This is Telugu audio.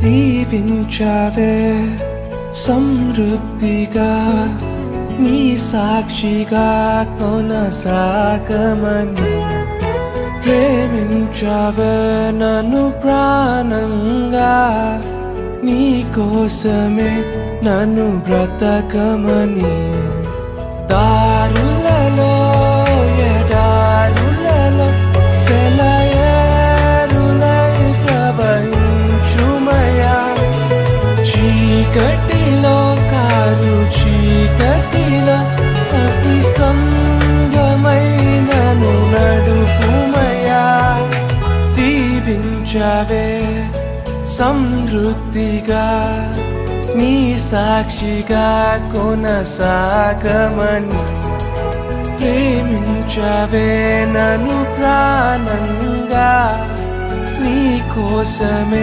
దీవించావే సమృద్ధిగా నీ సాక్షిగా కొనసాగమని ప్రేమించావే నన్ను ప్రాణంగా నీ కోసమే నన్ను బ్రతకమని దారులలో ఎడారులలో సెలయేరులై ప్రవహించుమయా చీకటిలో కారు చీకటిలో అతి స్తంభమైనను నడుపుమయా దీవించావే సమృద్ధిగా నీ సాక్షిగా కొనసాగమని ప్రేమించావే నన్ను ప్రాణంగా నీ కోసమే